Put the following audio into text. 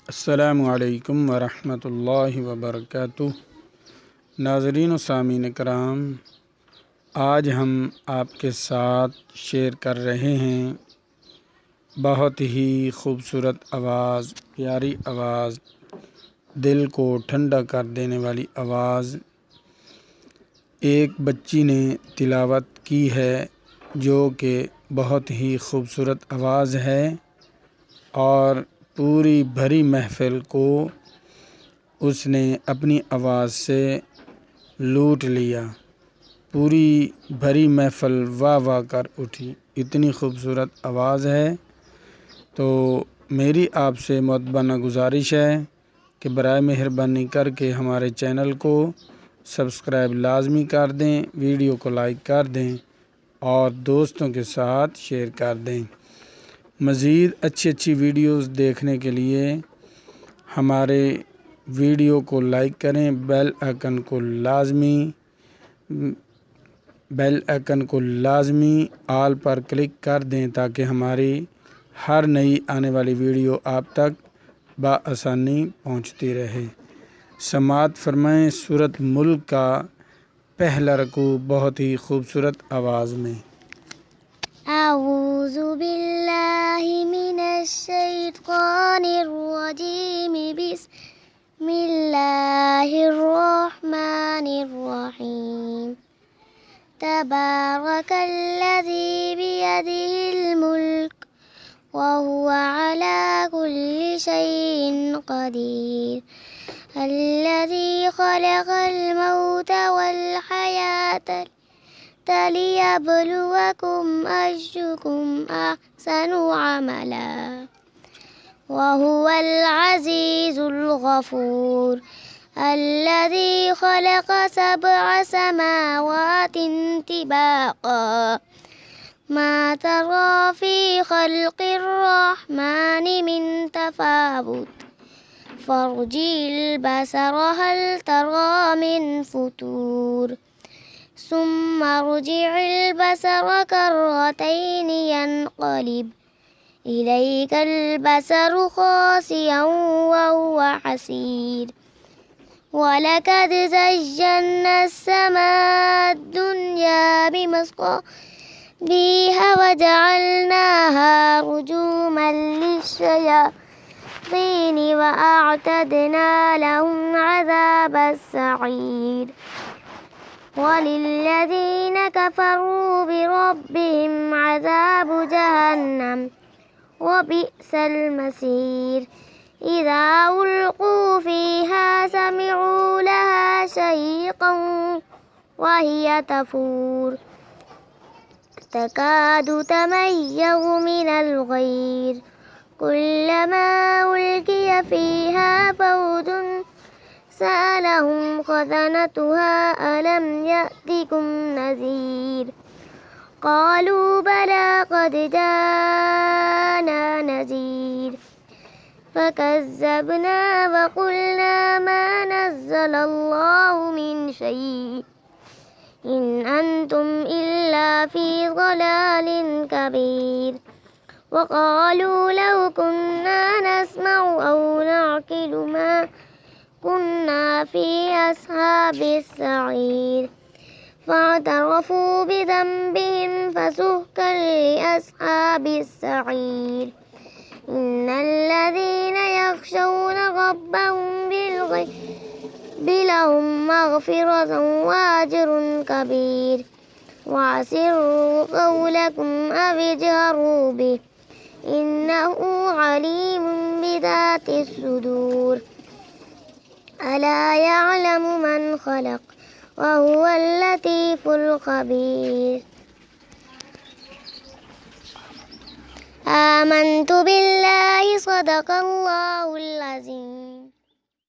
السلام علیکم ورحمۃ اللہ وبرکاتہ۔ ناظرین و سامعین کرام، آج ہم آپ کے ساتھ شیئر کر رہے ہیں بہت ہی خوبصورت آواز، پیاری آواز، دل کو ٹھنڈا کر دینے والی آواز ایک بچی نے تلاوت کی ہے، جو کہ بہت ہی خوبصورت آواز ہے اور پوری بھری محفل کو اس نے اپنی آواز سے لوٹ لیا۔ پوری بھری محفل واہ واہ کر اٹھی، اتنی خوبصورت آواز ہے۔ تو میری آپ سے مؤدبانہ گزارش ہے کہ برائے مہربانی کر کے ہمارے چینل کو سبسکرائب لازمی کر دیں، ویڈیو کو لائک کر دیں اور دوستوں کے ساتھ شیئر کر دیں۔ مزید اچھی ویڈیوز دیکھنے کے لیے ہمارے ویڈیو کو لائک کریں، بیل آئکن کو لازمی آل پر کلک کر دیں تاکہ ہماری ہر نئی آنے والی ویڈیو آپ تک بآسانی پہنچتی رہے۔ سماعت فرمائیں سورۃ ملک کا پہلا رکوع بہت ہی خوبصورت آواز میں۔ اعوذ باللہ من الشیطان الرجیم، بسم اللہ الرحمن الرحیم۔ تبارک الذی بیدہ الملک وہو علی کل شیء قدیر، الذی خلق الموت والحیاة لِیَبْلُوَکُمْ أَیُّکُمْ أَحْسَنُ عَمَلًا وَهُوَ الْعَزِیزُ الْغَفُورُ، الَّذِی خَلَقَ سَبْعَ سَمَاوَاتٍ طِبَاقًا مَا تَرَىٰ فِی خَلْقِ الرَّحْمَٰنِ مِن تَفَاوُتٍ فَارْجِعِ الْبَصَرَ هَلْ تَرَىٰ مِن فُطُورٍ ثم ارجع البصر كرتين ينقلب إليك البصر خاسئا وهو حسير، ولقد زينا السماء الدنيا بمصابيح وجعلناها رجوما للشياطين وأعتدنا لهم عذاب السعير، وَلِلَّذِينَ كَفَرُوا بِرَبِّهِمْ عَذَابُ جَهَنَّمَ وَبِئْسَ الْمَصِيرُ، إِذَا أُلْقُوا فِيهَا سَمِعُوا لَهَا شَهِيقًا وَهِيَ تَفُورُ تَكَادُ تَمَيَّزُ مِنَ الْغَيْظِ، كُلَّمَا أُلْقِيَ فِيهَا فَوْجٌ سألهم خزنتها ألم يأتكم نذير، قالوا بلى قد جاءنا نذير فكذبنا وقلنا ما نزل الله من شيء إن أنتم إلا في ضلال كبير، وقالوا لو كنا نسمع أو نعقل ما كنا في أصحاب السعير، فاعترفوا بذنبهم فسحقا لأصحاب السعير، إن الذين يخشون ربهم بالغيب لهم مغفرة وأجر كبير، وأسروا قولكم أو اجهروا به إنه عليم بذات الصدور، ألا يعلم من خلق وهو اللطيف الخبير۔ آمنت بالله صدق الله العظيم۔